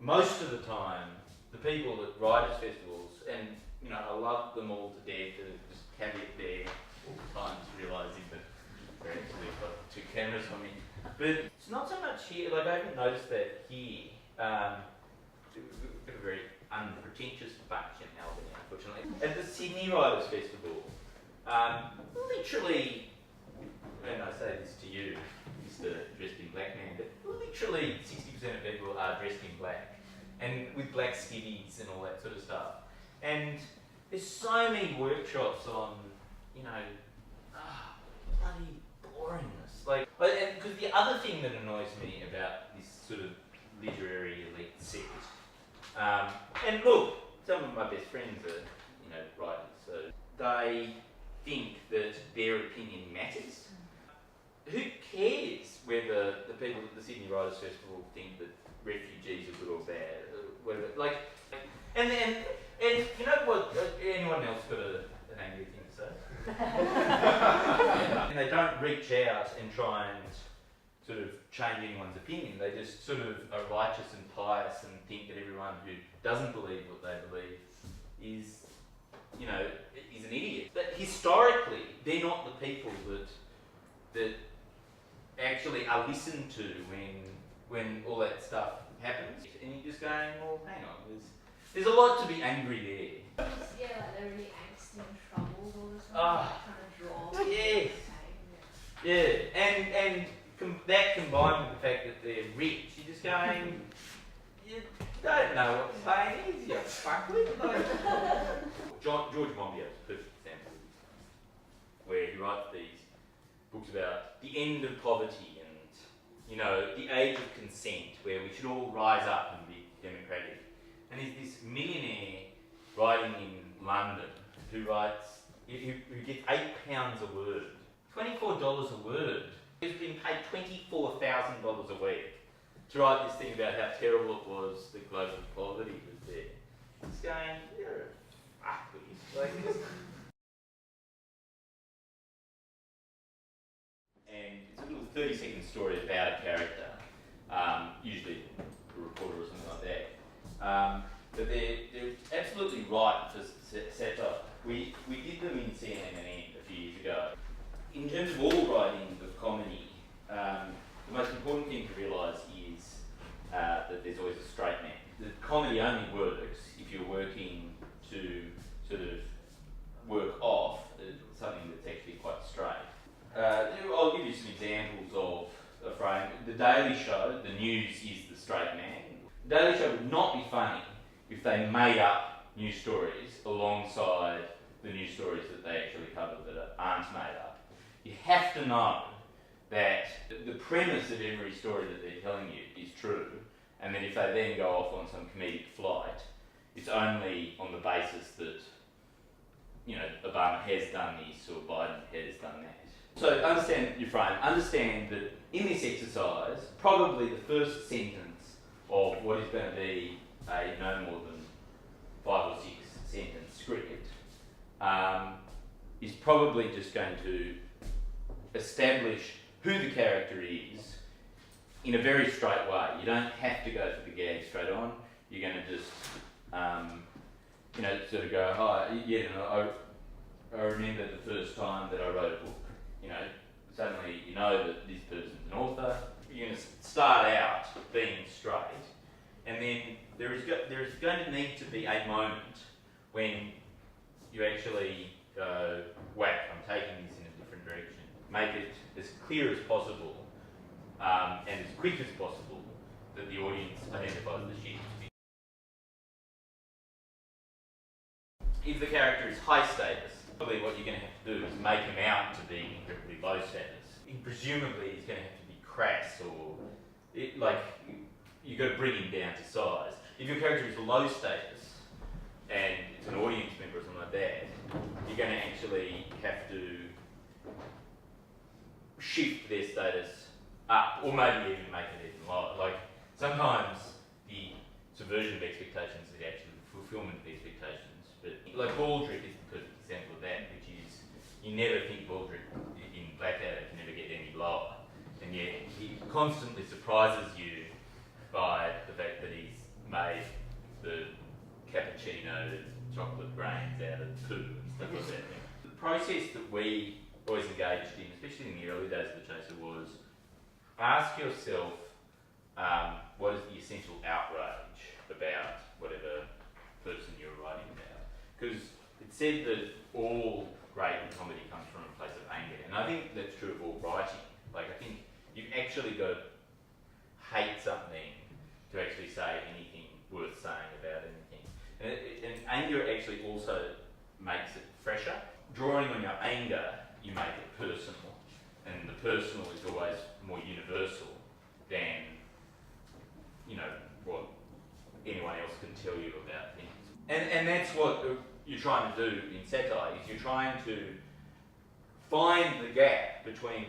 most of the time, the people at writers' festivals, and you know, I love them all to death, and just caveat there all the time, realising that they're actually got two cameras on me. But it's not so much here, like I haven't noticed that here. A very unpretentious bunch in Albany, unfortunately. At the Sydney Writers' Festival, literally, and I say this to you, Mr. Dressed in Black Man, but literally 60% of people are dressed in black, and with black skivvies and all that sort of stuff. And there's so many workshops on, you know, bloody boringness. Like, and because the other thing that annoys me about this sort of literary elite sect, and look, some of my best friends are, you know, writers, so they think that their opinion matters. Who cares whether the people at the Sydney Writers' Festival think that refugees are good or bad? Whether, like, and you know what? Anyone else got an angry thing to say? And they don't reach out and try and sort of change anyone's opinion. They just sort of are righteous and pious and think that everyone who doesn't believe what they believe is, you know, is an idiot. But historically, they're not the people that actually are listened to when all that stuff happens. And you're just going, well, hang on, there's a lot to be angry there. Yeah, like they're really angsty and troubled all the time, like trying to draw. Yes. Yeah, and that combined with the fact that they're rich, you're just going, you don't know what pain is, you fuckwit. Like, George Monbiot's a perfect example, where he writes these books about the end of poverty and, you know, the age of consent, where we should all rise up and be democratic. And he's this millionaire writing in London who gets £8 a word, $24 a word. He's been paid $24,000 a week to write this thing about how terrible it was that global poverty was there. He's going, you're a fuckwit. Like this. And it's a little 30-second story about a character, usually a reporter or something like that. But they're absolutely right for satire. We did them in CNN a few years ago. In terms of all writing of comedy, the most important thing to realise is that there's always a straight man. The comedy only works if you're working to sort of work off something that's actually quite straight. I'll give you some examples of a frame. The Daily Show, the news is the straight man. The Daily Show would not be funny if they made up news stories alongside the news stories that they actually cover that aren't made up. You have to know that the premise of every story that they're telling you is true, and that if they then go off on some comedic flight, it's only on the basis that, you know, Obama has done this or Biden has done that. So understand your frame. Understand that in this exercise, probably the first sentence of what is going to be a no more than 5 or 6 sentence script is probably just going to establish who the character is in a very straight way. You don't have to go for the gag straight on. You're going to just, you know, sort of go, oh, yeah, no, I remember the first time that I wrote a book. You know, suddenly you know that this person's an author. You're going to start out being straight, and then there is going to need to be a moment when you actually go, whack, I'm taking this in a different direction. Make it as clear as possible and as quick as possible that the audience identifies the shift. If the character is high status, probably what you're going to have to do is make him out to be incredibly low status. Presumably he's going to have to be crass, or you've got to bring him down to size. If your character is low status and it's an audience member or something like that, you're going to actually have to shift their status up, or maybe even make it even lower. Like, sometimes the subversion of expectations is actually the fulfillment of expectations. But like Baldrick is the perfect example of that, which is you never think Baldrick in Blackadder can never get any lower, and yet he constantly surprises you by the fact that he's cappuccino chocolate grains out of poo and stuff like that. The process that we always engaged in, especially in the early days of the Chaser, was ask yourself what is the essential outrage about whatever person you're writing about. Because it said that all great comedy comes from a place of anger, and I think that's true of all writing. Like, I think you've actually got to hate something to actually say anything worth saying about anything. And anger actually also makes it fresher. Drawing on your anger, you make it personal, and the personal is always more universal than, you know, what anyone else can tell you about things. And that's what you're trying to do in satire, is you're trying to find the gap between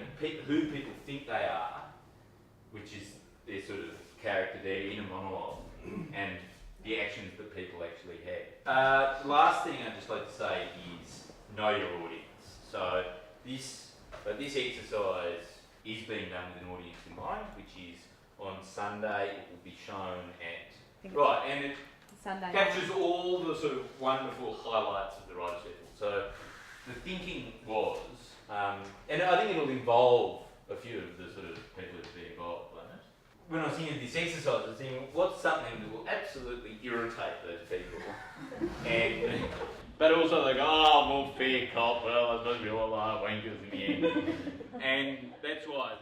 who people think they are, which is their sort of character, their inner monologue, and the actions that people actually have. The last thing I'd just like to say is know your audience. So this exercise is being done with an audience in mind, which is on Sunday. It will be shown at and it Sunday captures all the sort of wonderful highlights of the Writers' Circle. So the thinking was, and I think it'll involve a few of the sort of people that be involved in it. When I was thinking of this exercise, I was thinking, what's something that will absolutely irritate those people? And but also like, oh, well, fair cop, well, I suppose we all are wankers in the end. And that's why.